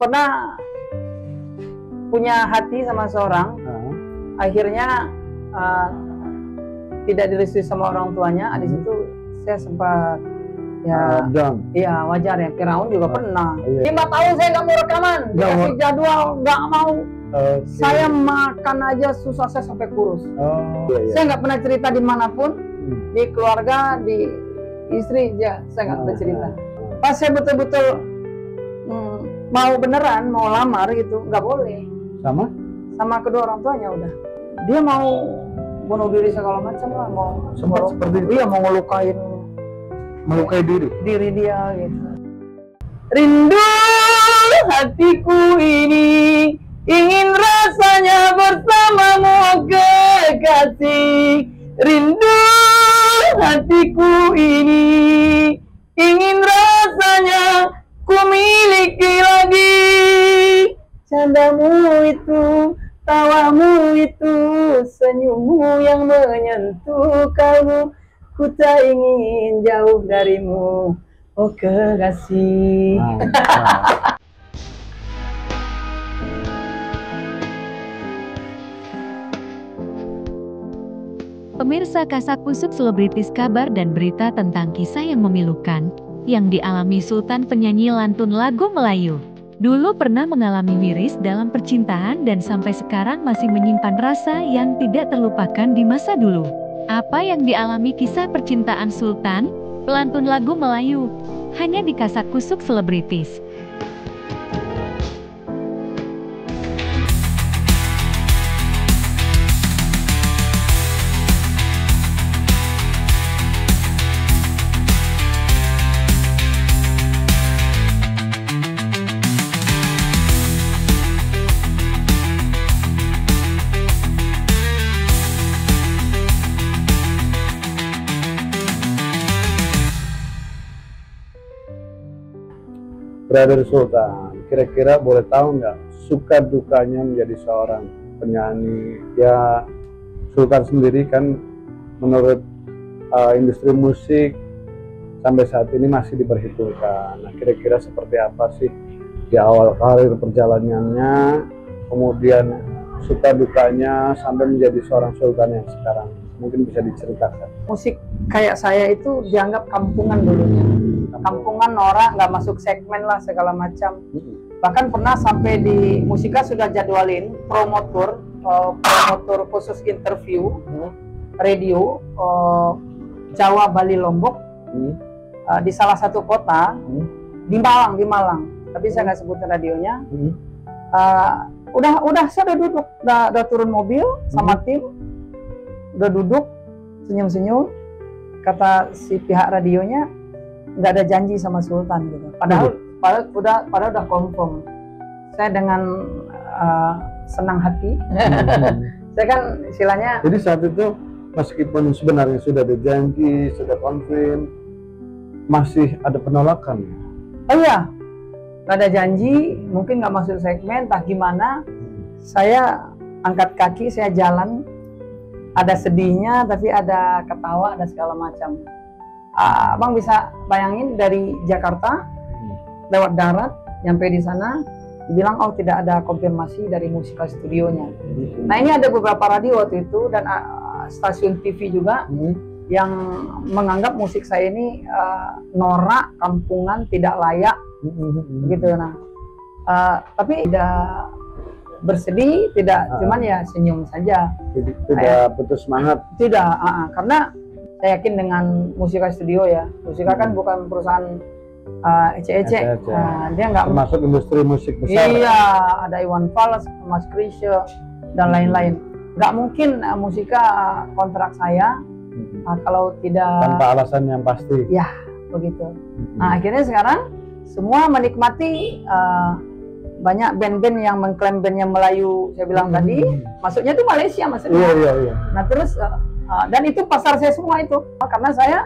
pernah punya hati sama seorang, akhirnya tidak direstui sama orang tuanya. Di situ saya sempat ya wajar ya. Firaun juga pernah. 5 tahun saya nggak mau rekaman, dikasih jadwal nggak mau. Saya makan aja susah, saya sampai kurus. Saya nggak pernah cerita dimanapun, di keluarga, di istri, ya saya nggak pernah cerita. Pas saya betul-betul mau beneran, mau lamar gitu, nggak boleh. Sama kedua orang tuanya udah. Dia mau bunuh diri segala macam lah, mau seperti dia mau melukai diri dia gitu. Rindu hatiku ini ingin rasanya bersamamu kekasih. Rindu hatiku ini ingin rasanya ku miliki lagi. Candamu itu, tawamu itu, senyummu yang menyentuh kalbu. Ku tak ingin jauh darimu, oh kekasih. Pemirsa Kasak-Kusuk Selebritis, kabar dan berita tentang kisah yang memilukan yang dialami Sultan penyanyi lantun lagu Melayu. Dulu pernah mengalami miris dalam percintaan dan sampai sekarang masih menyimpan rasa yang tidak terlupakan di masa dulu. Apa yang dialami kisah percintaan Sultan, pelantun lagu Melayu, hanya di Kasak-Kusuk Selebritis. Brother Sultan, kira-kira boleh tahu nggak suka dukanya menjadi seorang penyanyi? Ya, Sultan sendiri kan menurut industri musik sampai saat ini masih diperhitungkan. Nah, kira-kira seperti apa sih di awal karir perjalanannya, kemudian suka dukanya sampai menjadi seorang Sultan yang sekarang? Mungkin bisa diceritakan. Musik kayak saya itu dianggap kampungan dulunya. Kampungan, norak, nggak masuk segmen lah segala macam. Bahkan pernah sampai di Musika sudah jadwalin promotor khusus interview radio Jawa, Bali, Lombok di salah satu kota di Malang. Tapi saya nggak sebutin radionya. Udah saya udah duduk, udah turun mobil sama tim, udah duduk senyum-senyum. Kata si pihak radionya, nggak ada janji sama Sultan gitu. Padahal udah confirm. Saya dengan senang hati. Saya kan istilahnya. Jadi saat itu meskipun sebenarnya sudah ada janji, sudah confirm, masih ada penolakan. Oh iya, nggak ada janji, mungkin nggak masuk segmen, entah gimana. Saya angkat kaki, saya jalan. Ada sedihnya, tapi ada ketawa, ada segala macam. Abang bisa bayangin dari Jakarta lewat darat nyampe di sana dibilang tidak ada konfirmasi dari Musika studionya. Nah, ini ada beberapa radio waktu itu dan stasiun TV juga yang menganggap musik saya ini norak, kampungan, tidak layak begitu. Nah, tapi tidak bersedih, tidak, cuman ya senyum saja. Tidak putus semangat. Tidak, karena saya yakin dengan Musika Studio ya. Musika kan bukan perusahaan ece-ece. Dia nggak termasuk industri musik besar. Iya, ada Iwan Fals, Mas Krisya dan lain-lain. Nggak mungkin Musika kontrak saya kalau tidak tanpa alasan yang pasti. Ya, begitu. Nah, akhirnya sekarang semua menikmati banyak band-band yang mengklaim bandnya Melayu. Saya bilang tadi, masuknya tuh Malaysia maksudnya. Iya. Nah, terus dan itu pasar saya semua itu, karena saya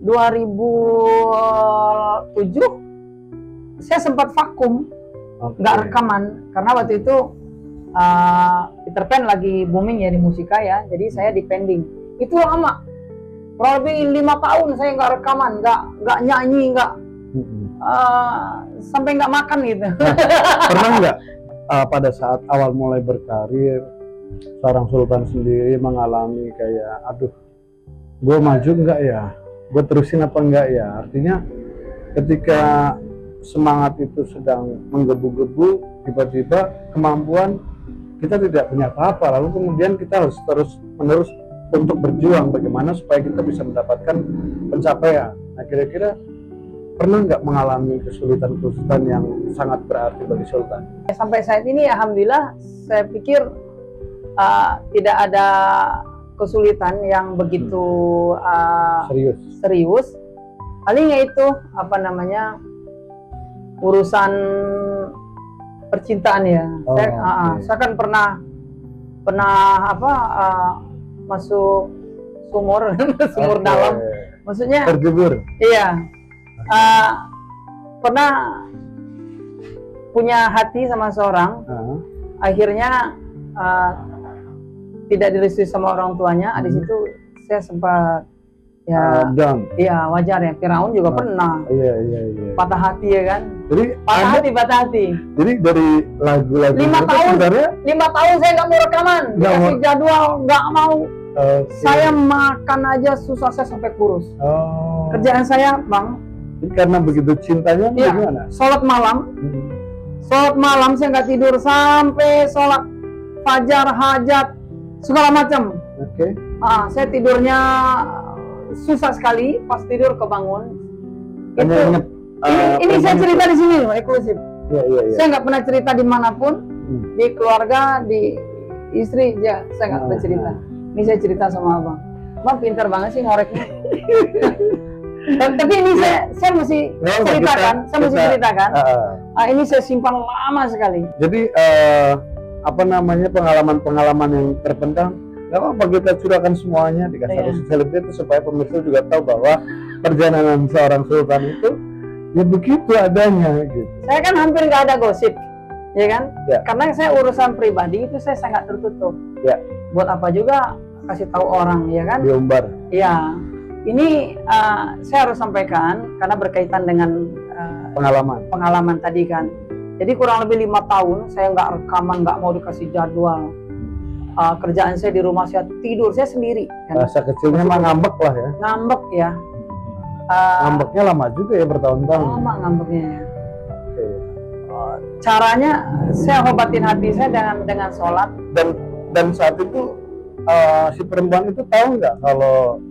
2007 saya sempat vakum, nggak rekaman karena waktu itu Peter Pan lagi booming ya di Musika ya, jadi saya dipending. Itu lama, kurang lebih 5 tahun saya nggak rekaman, nggak nyanyi, nggak sampai nggak makan gitu. Pernah nggak pada saat awal mulai berkarir seorang sultan sendiri mengalami kayak, aduh, gue maju nggak ya, gue terusin apa enggak ya? Artinya ketika semangat itu sedang menggebu-gebu, tiba-tiba kemampuan kita tidak punya apa-apa, lalu kemudian kita harus terus-menerus untuk berjuang bagaimana supaya kita bisa mendapatkan pencapaian. Nah, kira-kira pernah nggak mengalami kesulitan-kesulitan yang sangat berarti bagi Sultan? Sampai saat ini alhamdulillah saya pikir tidak ada kesulitan yang begitu serius. Palingnya itu apa namanya, urusan percintaan ya. Saya kan pernah masuk sumur dalam, maksudnya terjebur. Iya, pernah punya hati sama seorang, akhirnya tidak direstui sama orang tuanya. Di situ saya sempat iya wajar ya, Firaun juga pernah patah hati ya kan. Jadi patah hati. Jadi dari lagu-lagu 5 tahun saya nggak mau rekaman, dikasih jadwal nggak mau. Saya makan aja susah, saya sampai kurus. Kerjaan saya, Bang. Jadi karena begitu cintanya, bagaimana? Sholat malam saya nggak tidur sampai sholat fajar, hajat, segala macam. Saya tidurnya susah sekali, pas tidur kebangun. Ini saya cerita di sini, eksklusif. Saya nggak pernah cerita dimanapun, di keluarga, di istri, saya nggak pernah cerita. Ini saya cerita sama abang. Bang pintar banget sih ngoreknya. Tapi ini saya mesti ceritakan. Ini saya simpan lama sekali. Jadi pengalaman-pengalaman yang terpendam, nggak apa-apa kita curahkan semuanya di Kasar Usuk Selebritis supaya pemirsa juga tahu bahwa perjalanan seorang sultan itu ya begitu adanya gitu. Saya kan hampir nggak ada gosip, ya kan? Karena saya urusan pribadi itu saya sangat tertutup. Buat apa juga kasih tahu orang, ya kan? Diumbar. Iya. Ini saya harus sampaikan karena berkaitan dengan pengalaman tadi kan. Jadi kurang lebih 5 tahun saya nggak rekaman, nggak mau dikasih jadwal. Kerjaan saya di rumah, saya tidur, saya sendiri. Kan? Masa kecilnya mah ngambek lah ya? Ngambek ya. Ngambeknya lama juga ya, bertahun-tahun. Lama ngambeknya ya. Caranya saya obatin hati saya dengan sholat. Dan saat itu si perempuan itu tahu nggak kalau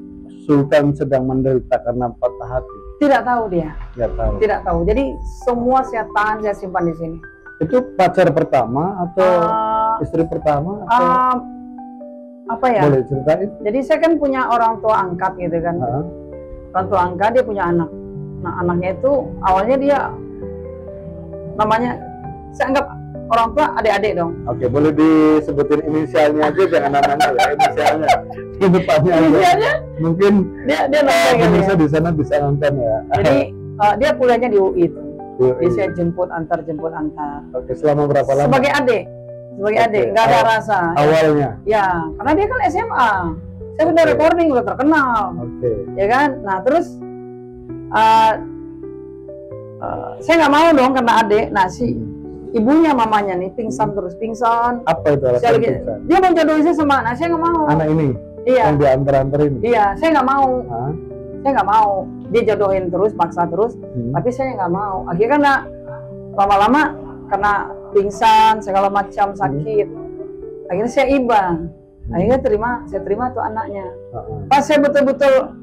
Sultan sedang menderita karena patah hati? Tidak tahu dia. Tidak tahu. Jadi semua saya tahan, saya simpan di sini. Itu pacar pertama atau istri pertama? Atau apa ya? Boleh ceritain? Jadi saya kan punya orang tua angkat gitu kan. Orang tua angkat, dia punya anak. Nah anaknya itu awalnya dia namanya, saya anggap orang tua adik-adik dong. Oke, boleh disebutin inisialnya aja, jangan namanya ya, inisialnya. Di depannya aja. Mungkin dia pemirsa di sana bisa nonton ya. Jadi dia kuliahnya di UI itu. Jadi saya antar jemput. Oke, selama berapa lama? Sebagai adik, nggak ada rasa. Awalnya? Ya, karena dia kan SMA. Saya udah recording, udah terkenal. Ya kan? Nah terus saya nggak mau dong karena adik. Nah ibunya, mamanya nih pingsan. Apa itu alasan pingsan? Dia mau jodohin saya sama anak, saya nggak mau. Anak ini? Iya. Yang diantar-anterin? Iya, saya nggak mau. Saya nggak mau. Dia jodohin terus, paksa terus. Tapi saya nggak mau. Akhirnya karena lama-lama karena pingsan segala macam sakit. Akhirnya saya iba. Akhirnya saya terima tuh anaknya. Pas saya betul-betul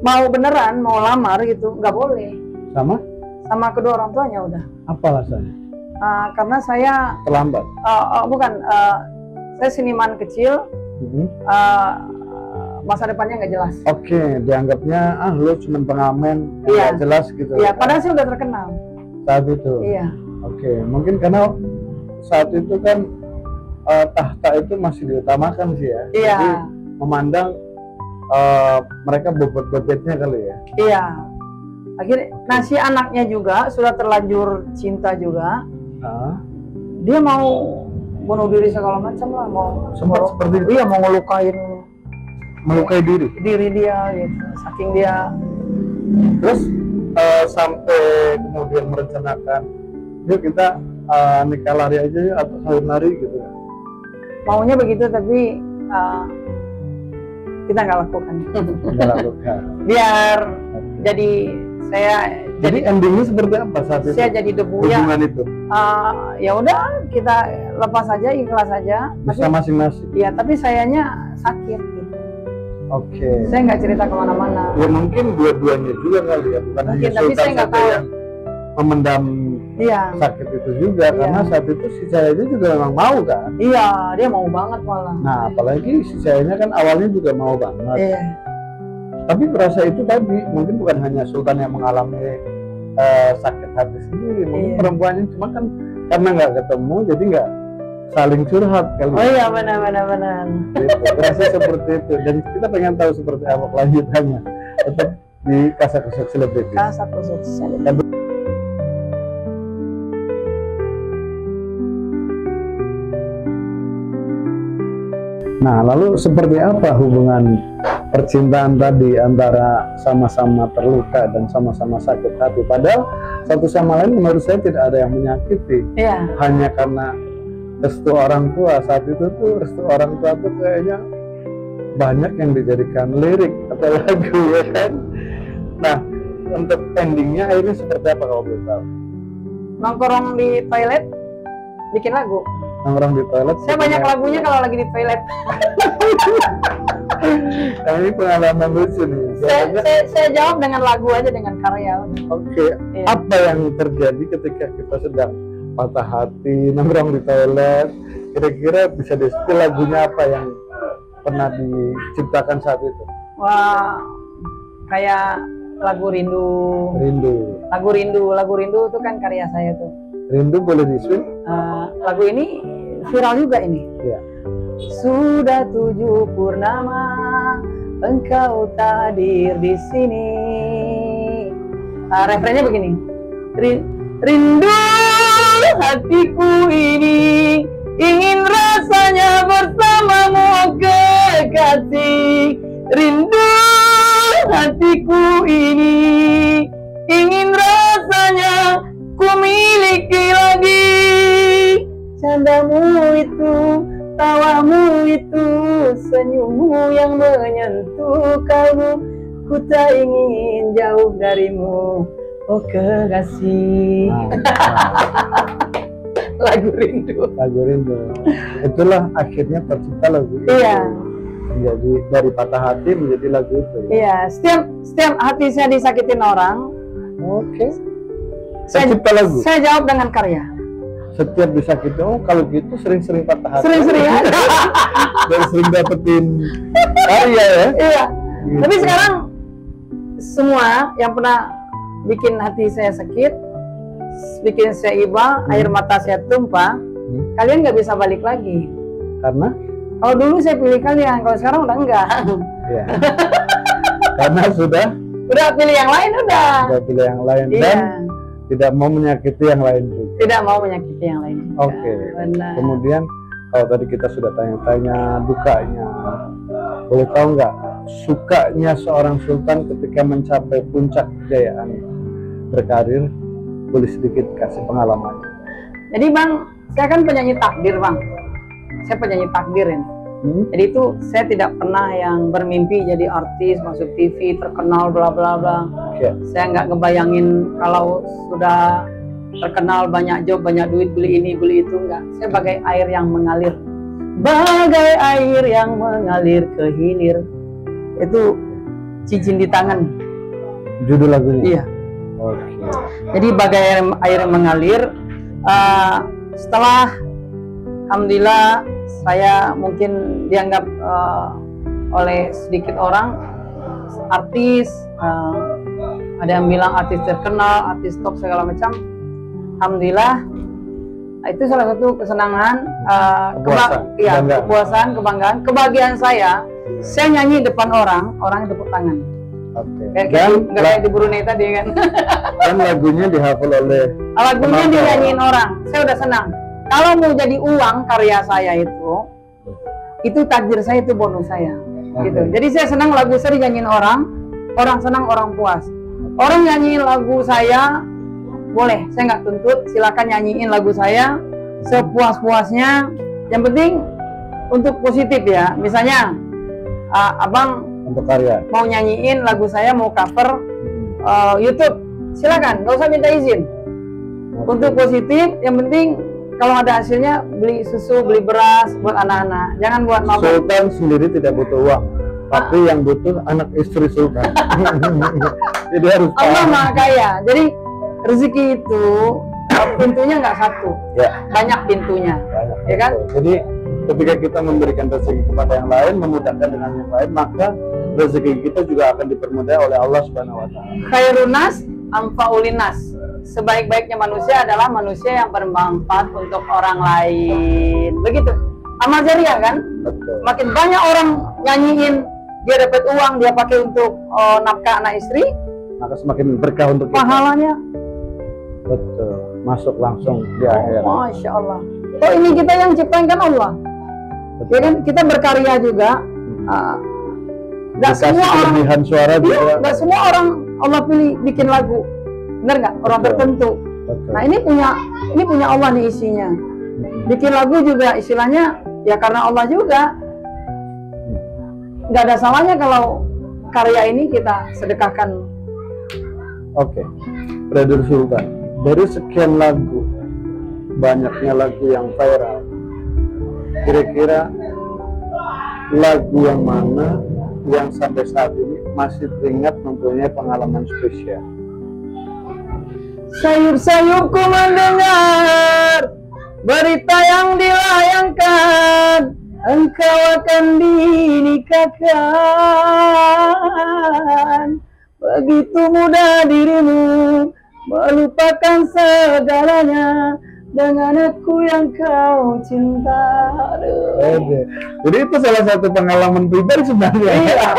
mau beneran, mau lamar gitu, nggak boleh. Sama kedua orang tuanya udah. Apa alasannya? Karena saya terlambat. Bukan, saya seniman kecil. Masa depannya nggak jelas. Oke, dianggapnya lu cuma pengamen, nggak jelas gitu. Iya, padahal saya udah terkenal saat itu. Iya. Oke, mungkin karena saat itu kan tahta itu masih diutamakan sih ya. Iya. Jadi memandang mereka bobot-bobotnya kali ya. Iya. Akhirnya, nah si anaknya juga sudah terlanjur cinta juga. Dia mau bunuh diri segala macam lah, mau sempat seperti itu. Iya, mau melukai diri dia gitu, saking dia. Terus sampai kemudian merencanakan, yuk kita nikah lari aja yuk, atau kawin lari gitu. Maunya begitu, tapi kita nggak lakukan. Nggak lakukan. Biar jadi saya jadi endingnya seperti apa saat itu? Saya jadi debu ya. Hubungan itu? Ya udah, kita lepas aja, ikhlas aja. Bisa masing-masing. Iya, tapi sayanya sakit gitu. Oke. Saya nggak cerita kemana-mana. Ya mungkin dua-duanya juga kali ya, bukan mungkin, hanya tapi Sultan saya nggak saja tahu. yang memendam sakit itu juga, karena saat itu si Cahayanya juga memang mau kan? Iya, dia mau banget malah. Nah, apalagi si Cahayanya kan awalnya juga mau banget. Iya. Tapi berasa itu tadi, mungkin bukan hanya Sultan yang mengalami sakit hati sendiri, mungkin perempuannya cuma kan karena nggak ketemu, jadi nggak saling curhat kali. Oh iya, benar. Gitu. Berasa seperti itu, dan kita pengen tahu seperti apa kelanjutannya. Tetap di Kasak Kusuk Selebritis. Kasak Kusuk Selebritis. Nah, lalu seperti apa hubungan percintaan tadi antara sama-sama terluka dan sama-sama sakit hati? Padahal satu sama lain menurut saya tidak ada yang menyakiti. Iya. Hanya karena restu orang tua. Saat itu tuh restu orang tua tuh kayaknya banyak yang dijadikan lirik atau lagu, ya kan? Nah, untuk endingnya akhirnya seperti apa kalau boleh tahu? Nongkrong di toilet, bikin lagu. Nongkrong di toilet. Saya banyak lagunya kalau lagi di toilet. Nah, ini pengalaman lucu nih. Saya jawab dengan lagu aja, dengan karya. Oke. Iya. Apa yang terjadi ketika kita sedang patah hati, nongkrong di toilet? Kira-kira bisa di-spill lagunya apa yang pernah diciptakan saat itu? Wah, kayak lagu Rindu. Lagu Rindu itu kan karya saya tuh. Rindu boleh di-spill? Lagu ini viral juga ini. Iya. Sudah 7 purnama engkau tak hadir di sini. Refrennya begini. Rindu hatiku ini ingin rasanya bersamamu kekasih. Rindu hatiku ini ingin rasanya ku miliki lagi. Candamu itu, tawamu itu, senyummu yang menyentuh kalbu. Ku tak ingin jauh darimu, oh kekasih. Lagu Rindu. Itulah akhirnya tercipta lagu itu. Iya. Jadi dari patah hati menjadi lagu itu. Iya. Setiap hati saya disakitin orang. Oke. Tercipta lagu. Saya jawab dengan karya. Setiap disakiti, kalau gitu sering-sering patah hati. Sering-sering ya. Dan sering dapetin karya ya. Iya. Gitu. Tapi sekarang semua yang pernah bikin hati saya sakit, bikin saya iba, air mata saya tumpah, kalian nggak bisa balik lagi. Karena? Kalau dulu saya pilih kalian, kalau sekarang udah enggak. Iya. Karena sudah pilih yang lain udah. Sudah pilih yang lain. Iya. Dan tidak mau menyakiti yang lain juga. Tidak mau menyakiti yang lain juga. Oke. Benar. Kemudian kalau tadi kita sudah tanya-tanya dukanya, boleh tahu nggak sukanya seorang sultan ketika mencapai puncak kejayaan berkarir? Boleh sedikit kasih pengalamannya. Jadi Bang, saya kan penyanyi takdir Bang. Saya penyanyi takdir ini. Jadi itu saya tidak pernah yang bermimpi jadi artis, masuk TV, terkenal, bla bla bla. Saya nggak ngebayangin kalau sudah terkenal, banyak job, banyak duit, beli ini, beli itu, enggak. Saya bagai air yang mengalir. Bagai air yang mengalir ke hilir. Itu cincin di tangan. Judul lagunya? Iya. Oke. Jadi bagai air yang mengalir. Setelah alhamdulillah saya mungkin dianggap oleh sedikit orang artis, ada yang bilang artis terkenal, artis top segala macam. Alhamdulillah itu salah satu kesenangan, kepuasan, kebanggaan, kebahagiaan saya nyanyi depan orang tepuk tangan. Kayak di Brunei tadi kan. Dan lagunya dihafal oleh lagunya dinyanyiin orang, saya udah senang. Kalau mau jadi uang karya saya itu takdir saya, itu bonus saya. Gitu. Jadi saya senang lagu saya dinyanyiin orang senang, orang puas. Orang nyanyiin lagu saya boleh, saya nggak tuntut, silakan nyanyiin lagu saya sepuas-puasnya. Yang penting untuk positif ya. Misalnya abang untuk karya mau nyanyiin lagu saya, mau cover YouTube, silakan, nggak usah minta izin. Untuk positif, yang penting kalau ada hasilnya beli susu, beli beras buat anak-anak, jangan buat mabuk. Sultan sendiri tidak butuh uang, tapi yang butuh anak istri Sultan. Jadi harus Allah Maha Kaya. Jadi rezeki itu pintunya nggak satu, ya, banyak pintunya, banyak, ya kan? Jadi ketika kita memberikan rezeki kepada yang lain, memudahkan dengan yang lain, maka rezeki kita juga akan dipermudah oleh Allah Subhanahu Wa Taala. Khairun nas anfa'ulin nas. Sebaik-baiknya manusia adalah manusia yang bermanfaat untuk orang lain. Begitu. Amal jariah kan? Betul. Makin banyak orang nyanyiin, dia dapat uang, dia pakai untuk nafkah anak istri, maka semakin berkah untuk kita. pahalanya. Betul. Masuk langsung di akhir. Masya Allah. Oh, ini kita yang ciptakan Allah. Betul. Ya kan? Kita berkarya juga. Nggak semua orang. Kelebihan suara Iya, juga. nggak semua orang Allah pilih bikin lagu. Benar nggak? Orang Betul. tertentu. Betul. Nah, ini punya Allah nih isinya. Bikin lagu juga istilahnya ya karena Allah juga. Nggak ada salahnya kalau karya ini kita sedekahkan. Oke, Brother Sultan, dari sekian lagu, banyaknya lagu yang viral, kira-kira lagu yang mana yang sampai saat ini masih teringat mempunyai pengalaman spesial? Sayup-sayupku mendengar berita yang dilayangkan, engkau akan dinikahkan. Begitu mudah dirimu melupakan segalanya dengan aku yang kau cinta. Aduh. Jadi itu salah satu pengalaman pribadi sebenarnya. Iya.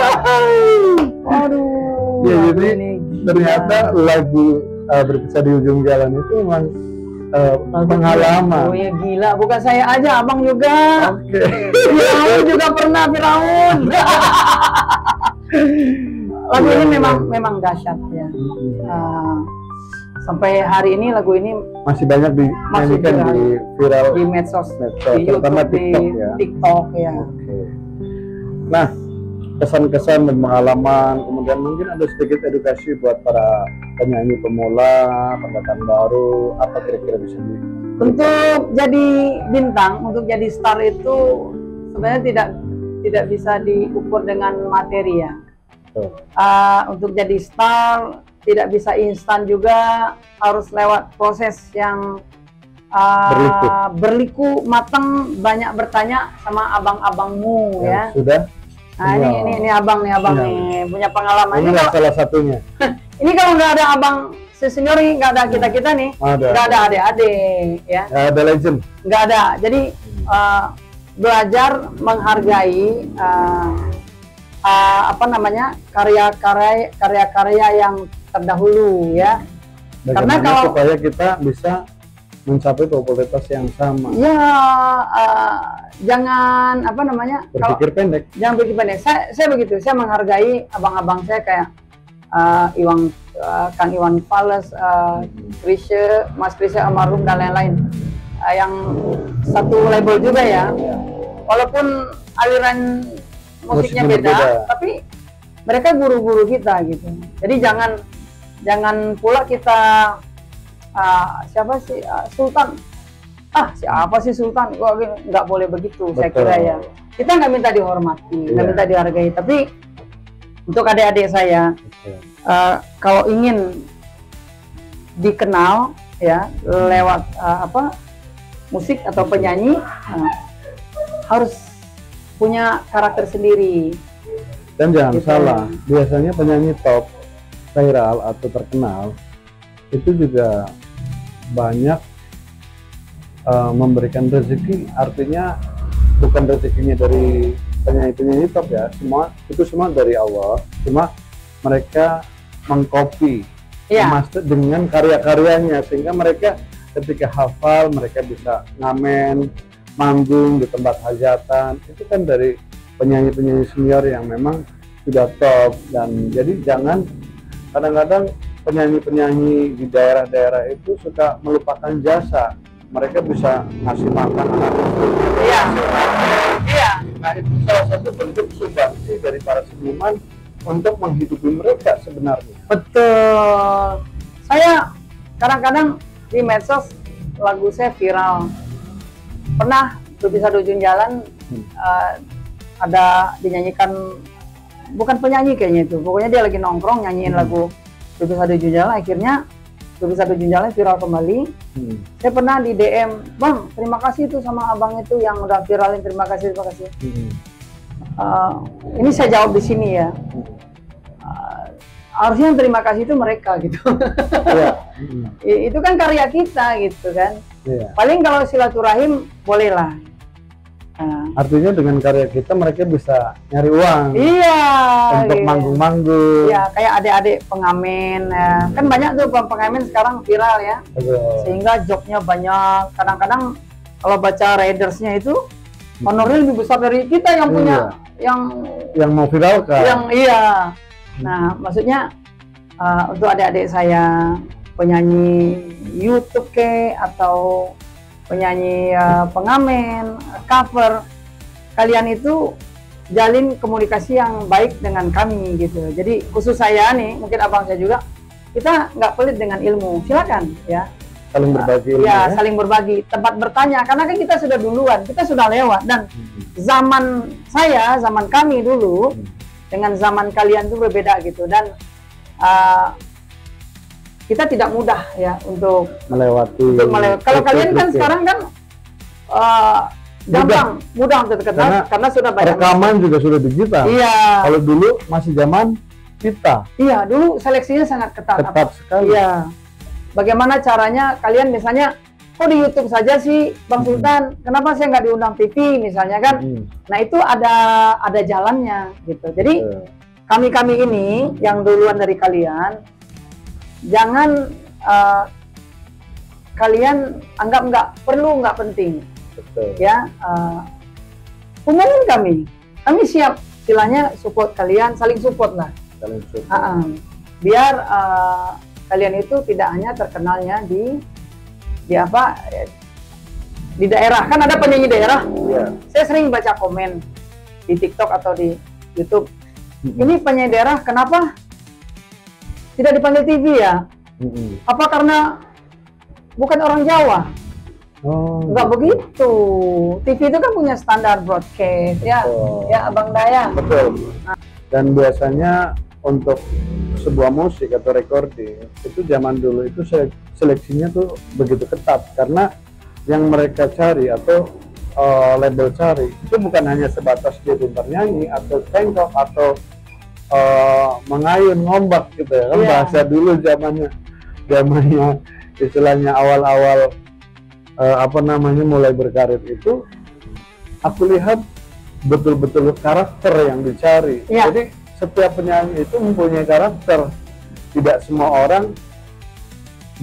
Aduh. Ya, jadi ini ternyata lagu berkisah di ujung jalan itu memang pengalaman. Oh ya gila, bukan saya aja, abang juga. Oke. Firaun juga pernah, Firaun. Lagu ini memang dahsyat ya. Sampai hari ini lagu ini masih banyak dinyanyikan di viral di medsos, di terutama YouTube, TikTok ya. TikTok ya. Oke. Nah, kesan-kesan dan pengalaman, kemudian mungkin ada sedikit edukasi buat para penyanyi pemula, pendatang baru, apa kira-kira bisa di... Untuk jadi bintang, untuk jadi star itu sebenarnya tidak bisa diukur dengan materi ya. Untuk jadi star tidak bisa instan juga, harus lewat proses yang berliku matang, banyak bertanya sama abang-abangmu ya. Sudah. Nah ini abang nih punya pengalaman. Ini salah satunya. Ini kalau nggak ada abang senior, nggak ada kita nih, nggak ada adik-adik ya. Nggak ada legend. Nggak ada. Jadi belajar menghargai karya-karya yang terdahulu ya. Bagaimana karena kalau supaya kita bisa mencapai popularitas yang sama. Ya, jangan berpikir pendek. Jangan berpikir pendek. Saya begitu. Saya menghargai abang-abang saya kayak Kang Iwan Fales, Mas Krisya Almarhum dan lain-lain. Yang satu label juga ya. Walaupun aliran musiknya beda, tapi mereka guru-guru kita gitu. Jadi jangan pula kita siapa sih Sultan? Siapa sih Sultan? Gua nggak boleh begitu. Betul. Saya kira ya. Kita nggak minta dihormati, nggak minta dihargai. Tapi untuk adik-adik saya, kalau ingin dikenal ya lewat musik atau penyanyi, harus punya karakter sendiri. Dan jangan salah, biasanya penyanyi top, viral atau terkenal itu juga banyak memberikan rezeki. Artinya bukan rezekinya dari penyanyi top ya, semua dari Allah. Cuma mereka mengcopy master dengan karya-karyanya, sehingga mereka ketika hafal mereka bisa ngamen, manggung di tempat hajatan. Itu kan dari penyanyi-penyanyi senior yang memang sudah top. Dan jadi jangan kadang-kadang penyanyi-penyanyi di daerah-daerah itu suka melupakan jasa. Mereka bisa ngasih makan anak itu. Iya. Iya. Nah, itu salah satu bentuk sumbangsi dari para seniman untuk menghidupi mereka sebenarnya. Betul. Saya kadang-kadang di medsos lagu saya viral. Pernah Berpisah di Ujung Jalan ada dinyanyikan, bukan penyanyi kayaknya itu, pokoknya dia lagi nongkrong nyanyiin lagu Berpisah di Ujung Jalan. Akhirnya Berpisah di Ujung Jalan viral kembali. Saya pernah di DM, "Bang, terima kasih tuh sama abang itu yang udah viralin, terima kasih, terima kasih." Ini saya jawab di sini ya. Harusnya yang terima kasih itu mereka gitu. Itu kan karya kita gitu kan. Paling kalau silaturahim bolehlah. Artinya dengan karya kita mereka bisa nyari uang. Iya. Untuk manggung-manggung. Iya, kayak adik-adik pengamen. Ya. Kan banyak tuh pengamen sekarang viral ya. Sehingga jobnya banyak. Kadang-kadang kalau baca ridersnya itu honornya lebih besar dari kita yang punya yang mau viralkan. Yang iya. Nah, maksudnya untuk adik-adik saya penyanyi YouTube atau penyanyi pengamen, cover, kalian itu jalin komunikasi yang baik dengan kami gitu. Jadi khusus saya nih, mungkin abang saya juga, kita nggak pelit dengan ilmu. Silakan ya. Saling berbagi ilmu. Ya, saling berbagi. Tempat bertanya, karena kan kita sudah duluan, kita sudah lewat. Dan zaman saya, zaman kami dulu, dengan zaman kalian itu berbeda gitu. Dan kita tidak mudah ya untuk melewati. Kalau kalian kan sekarang kan gampang, mudah untuk terkenal karena sudah banyak. Rekaman juga sudah digital. Iya. Kalau dulu masih zaman kita. Iya, dulu seleksinya sangat ketat. Ketat sekali. Iya. Bagaimana caranya kalian misalnya, kok di YouTube saja sih Bang Sultan, kenapa saya nggak diundang TV misalnya kan? Nah itu ada jalannya gitu. Jadi kami ini yang duluan dari kalian, jangan kalian anggap nggak perlu, nggak penting. Betul. Ya, umumin kami siap, istilahnya support kalian, saling support lah. Saling support. Biar kalian itu tidak hanya terkenalnya di daerah, kan ada penyanyi daerah. Saya sering baca komen di TikTok atau di YouTube. Ini penyanyi daerah kenapa tidak dipanggil TV ya? Apa karena bukan orang Jawa? Enggak begitu. TV itu kan punya standar broadcast ya, ya Abang Dayang. Betul. Dan biasanya untuk sebuah musik atau recording itu zaman dulu itu seleksinya tuh begitu ketat, karena yang mereka cari atau label cari itu bukan hanya sebatas dia pintar nyanyi atau cengkok atau mengayun ngombak gitu ya kan. Bahasa dulu zamannya istilahnya awal-awal mulai berkarir itu aku lihat betul-betul karakter yang dicari. Jadi setiap penyanyi itu mempunyai karakter. Tidak semua orang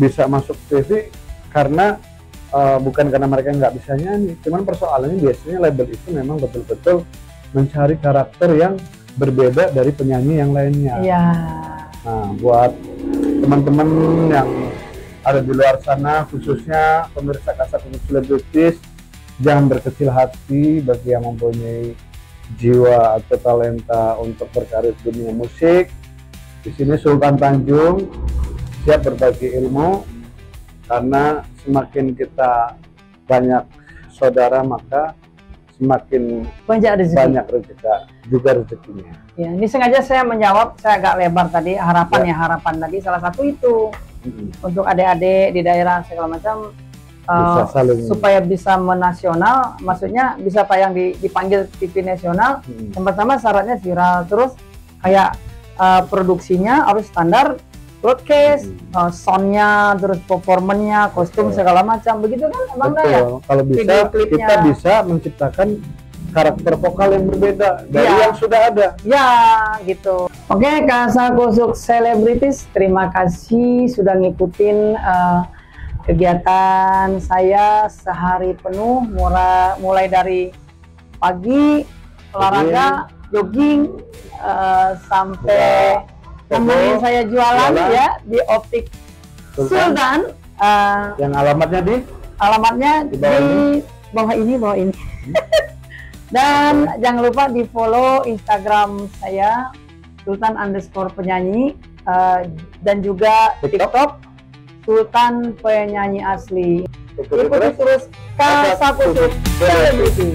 bisa masuk TV karena bukan karena mereka nggak bisa nyanyi, cuman persoalannya biasanya label itu memang betul-betul mencari karakter yang berbeda dari penyanyi yang lainnya. Nah, buat teman-teman yang ada di luar sana, khususnya pemirsa Kasat Kusuk Selebritis, jangan berkecil hati bagi yang mempunyai jiwa atau talenta untuk berkarir di dunia musik. Di sini Sultan Tanjung siap berbagi ilmu, karena semakin kita banyak saudara maka semakin banyak rezeki juga rezekinya. Ya, ini sengaja saya menjawab, saya agak lebar tadi, harapan tadi salah satu itu untuk adik-adik di daerah segala macam. Supaya bisa menasional, maksudnya bisa tayang dipanggil TV nasional. Yang pertama syaratnya viral, terus kayak produksinya harus standar broadcast, soundnya, terus performanya, kostum segala macam, begitu kan Abang Dayang? Kalau bisa kita bisa menciptakan karakter vokal yang berbeda dari yang sudah ada. Ya gitu. Oke, Kasat Kusuk Selebritis, terima kasih sudah ngikutin kegiatan saya sehari penuh, mulai dari pagi olahraga, jogging, sampai Temenin saya jualan ya di Optik Sultan. Yang alamatnya di bawah ini. Dan jangan lupa di follow Instagram saya Sultan_penyanyi dan juga TikTok Sultan Penyanyi Asli. Ikuti terus Kasapusuk Selebriti.